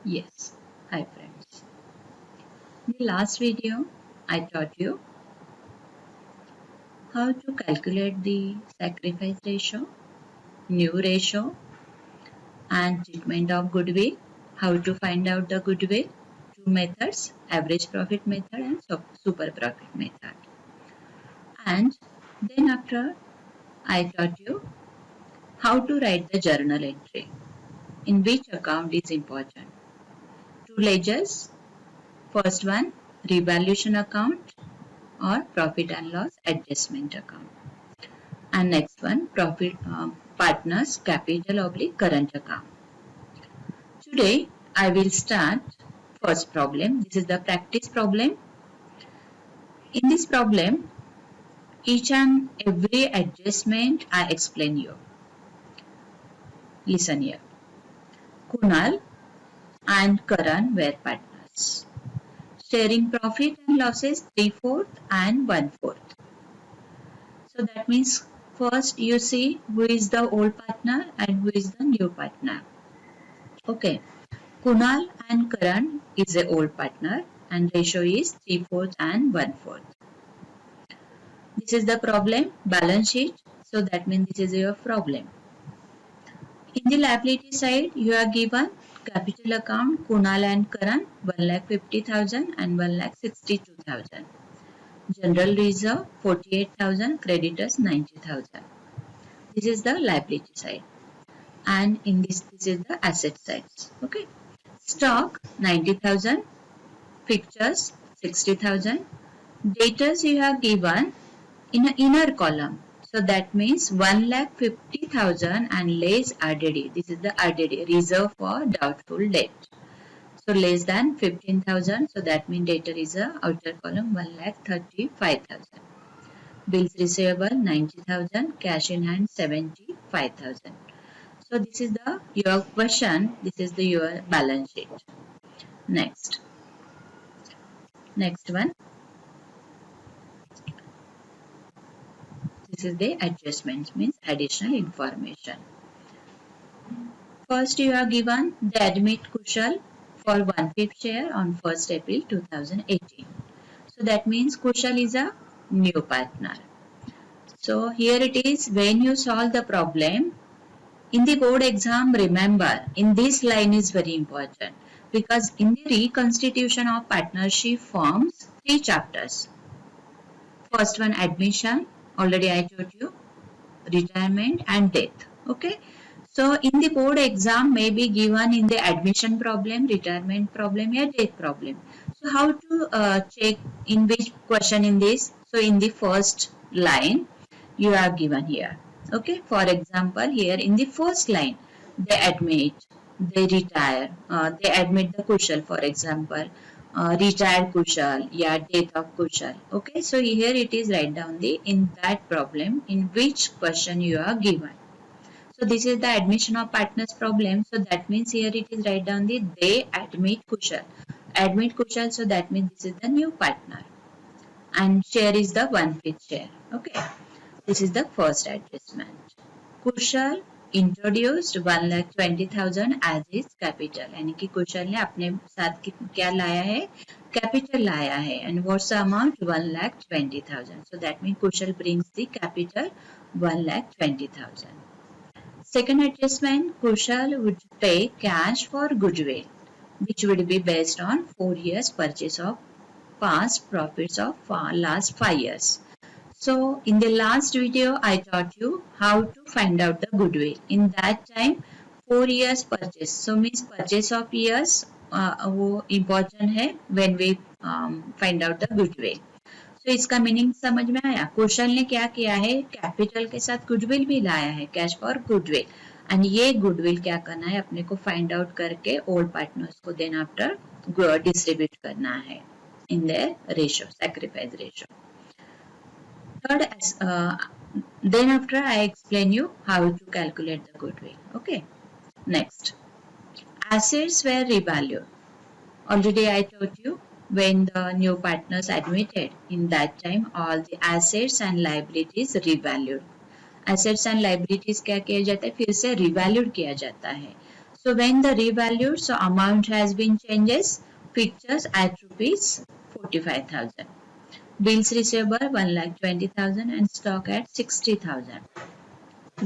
Yes, hi friends. In the last video, I taught you how to calculate the sacrifice ratio, new ratio, and treatment of goodwill, how to find out the goodwill, two methods, average profit method and super profit method. And then after, I taught you how to write the journal entry, in which account is important. Two ledgers, first one, revaluation account or profit and loss adjustment account. And next one, profit partners capital oblique current account. Today I will start first problem. This is the practice problem. In this problem, each and every adjustment I explain you. Listen here. Kunal and Karan were partners, sharing profit and losses 3/4 and 1/4. So that means first you see who is the old partner and who is the new partner. Okay. Kunal and Karan is a old partner and ratio is 3/4 and 1/4. This is the problem, balance sheet. So that means this is your problem. In the liability side, you are given capital account Kunal and Karan 1,50,000 and 1,62,000. General reserve 48,000, creditors 90,000. This is the liability side. And in this is the asset side. Okay. Stock 90,000, fixtures 60,000, debtors you have given in an inner column. So that means 1,50,000 and less RDD. This is the RDD, reserve for doubtful debt. So less than 15,000. So that means debtor is a outer column 1,35,000. Bills receivable 90,000, cash in hand 75,000. So this is the your question. This is the your balance sheet. Next one. This is the adjustments, means additional information. First you are given the admit Kushal for 1/5 share on 1st April 2018. So that means Kushal is a new partner. So here it is, when you solve the problem in the board exam, remember in this line is very important, because in the reconstitution of partnership forms 3 chapters. First one, admission, already I told you, retirement and death. Okay. So in the board exam may be given in the admission problem, retirement problem or death problem. So how to check in which question in this? So in the first line you are given here. Okay. For example, here in the first line they admit, they retire, they admit the Kushal, for example. Retired Kushal, yeah, death of Kushal. Okay, so here it is write down the in that problem in which question you are given. So this is the admission of partners problem. So that means here it is write down the they admit Kushal. Admit Kushal, so that means this is the new partner. And share is the 1/5 share. Okay, this is the first adjustment. Kushal introduced 1,20,000 as is capital, यानी कि कुशल ने अपने साथ क्या लाया है, capital लाया है. And what's the amount, 1,20,000. So that mean Kusal brings the capital 1,20,000. Second adjustment, Kushal would pay cash for goodwill, which would be based on 4 years purchase of past profits of last 5 years. So in the last video I taught you how to find out the goodwill. In that time 4 years purchase. So means purchase of years वो important है when we find out the goodwill. So इसका meaning समझ में आया. कुशल ने क्या किया है, कैपिटल के साथ गुडविल भी लाया है, कैश फॉर गुडविल. एंड ये गुडविल क्या करना है, अपने को फाइंड आउट करके ओल्ड पार्टनर्स को देन आफ्टर डिस्ट्रीब्यूट करना है in their ratio, sacrifice ratio. Third, then after I explain you how to calculate the goodwill. Okay. Next, assets were revalued. Already I told you when the new partners admitted, in that time all the assets and liabilities revalued. Assets and liabilities क्या किया जाता है, फिर से revalued किया जाता है. So when the revalued, so amount has been changes, fixtures at rupees 45,000. Bills receivable 1,20,000 and stock at 60,000.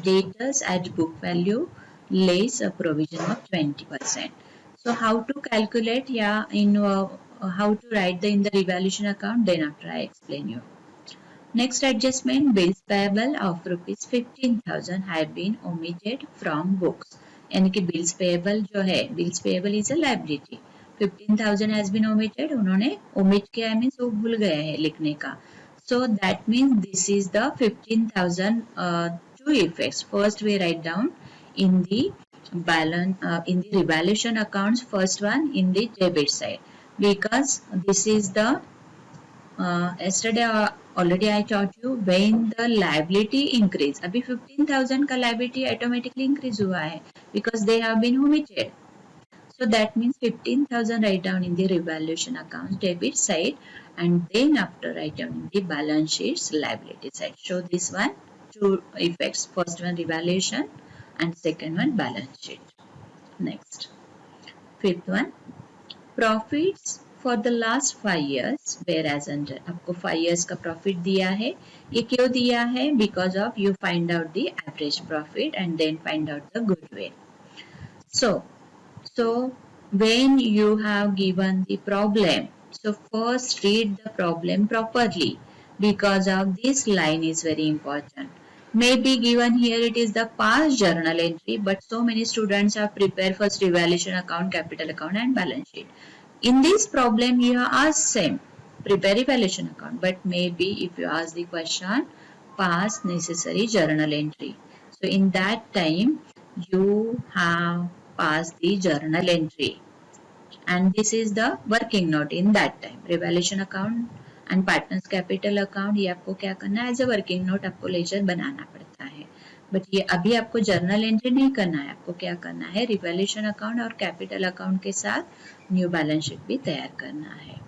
Debtors at book value lays a provision of 20%. So how to calculate? Yeah, in how to write in the revaluation account? Then after I explain you. Next adjustment, bills payable of rupees 15,000 have been omitted from books. यानी कि bills payable जो है, bills payable is a liability. 15,000 has been omitted. उन्होंने omit किया है means वो भूल गए हैं लिखने का. So that means this is the 15,000 two effects. First we write down in the balance in the revaluation accounts. First one in the debit side because this is the yesterday already I taught you when the liability increase. अभी 15,000 का liability automatically increase हुआ है because they have been omitted. So that means 15,000 write down in the revaluation accounts debit side and then after write down in the balance sheets liability side. Show this one two effects. First one revaluation and second one balance sheet. Next. Fifth one profits for the last 5 years whereas under आपको 5 years का profit दिया है ये क्यों दिया है because of you find out the average profit and then find out the goodwill. So when you have given the problem, so first read the problem properly because of this line is very important. Maybe given here it is the past journal entry, but so many students have prepared first revaluation account, capital account and balance sheet. In this problem you are asked same, prepare evaluation account, but maybe if you ask the question past necessary journal entry. So in that time you have passed the journal entry and this is the working note in that time. Revaluation account and partners capital account ये आपको क्या करना है as a working note आपको laser बनाना पड़ता है but ये अभी आपको जर्नल एंट्री नहीं करना है आपको क्या करना है रिवैल्यूएशन अकाउंट और कैपिटल अकाउंट के साथ न्यू बैलेंस शीट भी तैयार करना है.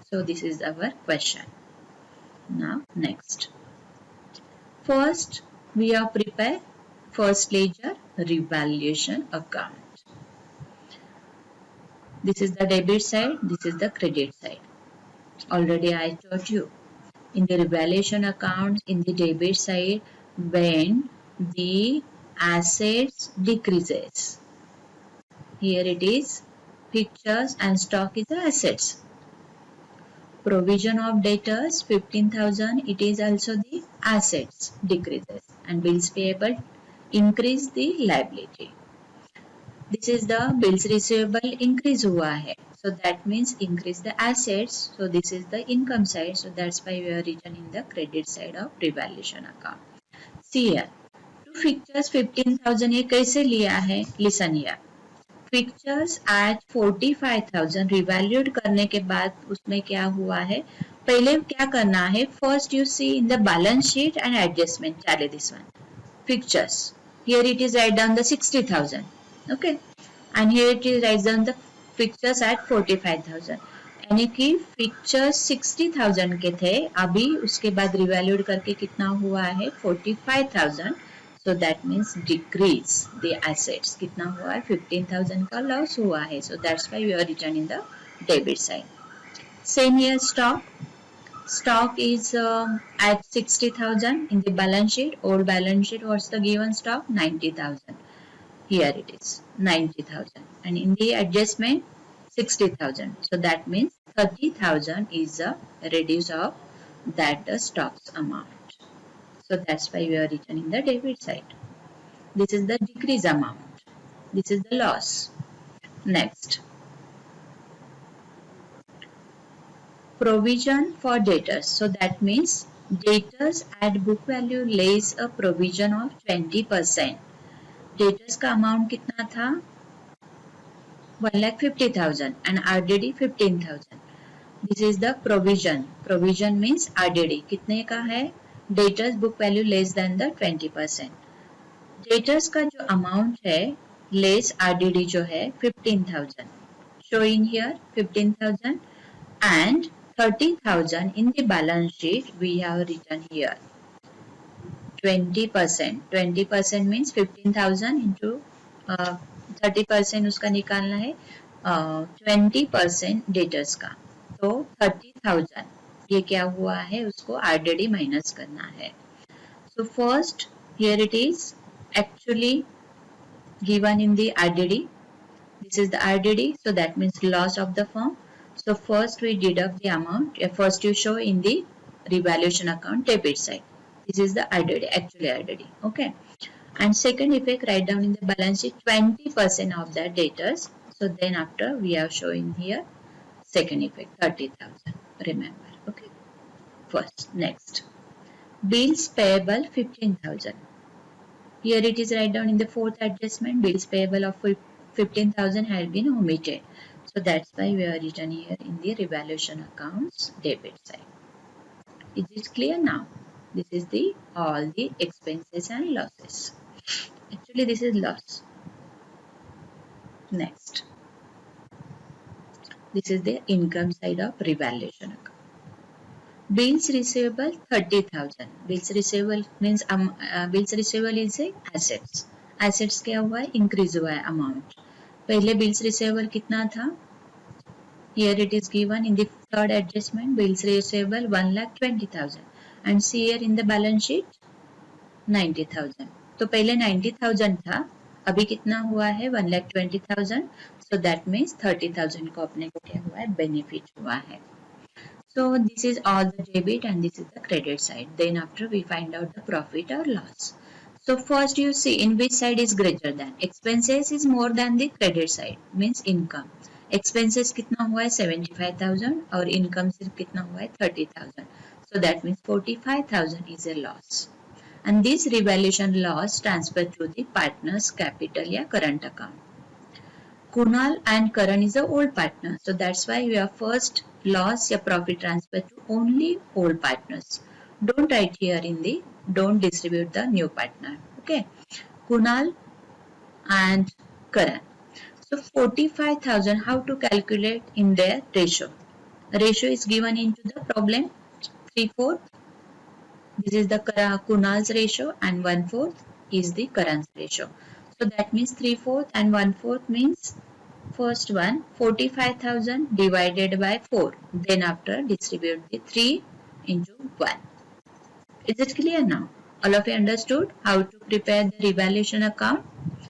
So this is our question. Now next first we are prepare first ledger revaluation account. This is the debit side, this is the credit side. Already I taught you in the revaluation account in the debit side when the assets decreases. Here it is fixtures and stock is the assets. Provision of debtors 15,000 it is also the assets decreases and bills payable increase the liability. This is the bills receivable increase हुआ है. So that means increase the assets. So this is the income side. So that's why we are written in the credit side of revaluation account. See here. To fixtures 15,000 ये कैसे लिया है? Listen here. Fixtures at 45,000 revalued करने के बाद उसमें क्या हुआ है? पहले क्या करना है? First you see in the balance sheet and adjustment. चले this one. Fixtures. Here it is write down the 60,000. Okay, and here it is write down the fixtures at 45,000. यानी कि fixtures 60,000 के थे अभी उसके बाद revalued करके कितना हुआ है 45,000. So that means decrease the assets. कितना हुआ है 15,000 का loss हुआ है. So that's why we are written in the debit side. Same here stock. Stock is at 60,000 in the balance sheet. Old balance sheet what's the given stock 90,000. Here it is 90,000 and in the adjustment 60,000. So that means 30,000 is a reduce of that the stocks amount. So that's why we are written in the debit side. This is the decrease amount. This is the loss. Next. Provision for debtors. So that means debtors at book value lays a provision of 20%. Debtors का amount कितना था 1,50,000 and RDD 15,000. This is the provision. Provision means RDD कितने का है debtors book value less than the 20%. Debtors का जो amount है less RDD जो है 15,000. Showing here 15,000 and 30,000 in the balance sheet we have written here. 20%. 20% means 15,000 into 30% उसका निकालना है, 20% डेटर्स का, तो 30,000 ये क्या हुआ है, उसको आरडीडी माइनस करना है. So first here it is actually given in the RDD. This is the RDD, so that means loss of the firm. So first we deduct the amount. First you show in the revaluation account debit side. This is the RDD, actually RDD. Okay. And second effect, write down in the balance sheet 20% of the debtors. So then after we are showing here second effect 30,000. Remember. Okay. First, next. Bills payable 15,000. Here it is write down in the fourth adjustment, bills payable of 15,000 had been omitted. So that's why we are written here in the revaluation accounts debit side. Is it clear now? This is the all the expenses and losses. Actually this is loss. Next. This is the income side of revaluation account. Bills receivable 30,000. Bills receivable means bills receivable is a assets. Assets क्या हुआ है, increase हुआ है amount. पहले bills receivable कितना था? Here it is given in the third adjustment, bills receivable 1,20,000 and see here in the balance sheet 90,000. तो पहले 90,000 था, अभी कितना हुआ है 1,20,000. So that means 30,000 को अपने को क्या हुआ है, benefit हुआ है. So this is all the debit and this is the credit side. Then after we find out the profit or loss. So first you see in which side is greater than. Expenses is more than the credit side, means income. Expenses कितना हुआ है 75,000 और income सिर्फ कितना हुआ है 30,000. So that means 45,000 is a loss. And this revaluation loss transferred to the partner's capital या current account. Kunal and Karan is a old partner. So that's why we are first loss या profit transfer to only old partners. Don't write here in the, don't distribute the new partner. Okay. Kunal and Karan. So 45,000, how to calculate in their ratio? Ratio is given into the problem 3/4. This is the Kunal's ratio and 1/4 is the Karan's ratio. So that means 3/4 and 1/4 means first one 45,000 divided by 4. Then after distribute the 3 into 1. Is it clear now? All of you understood how to prepare the revaluation account?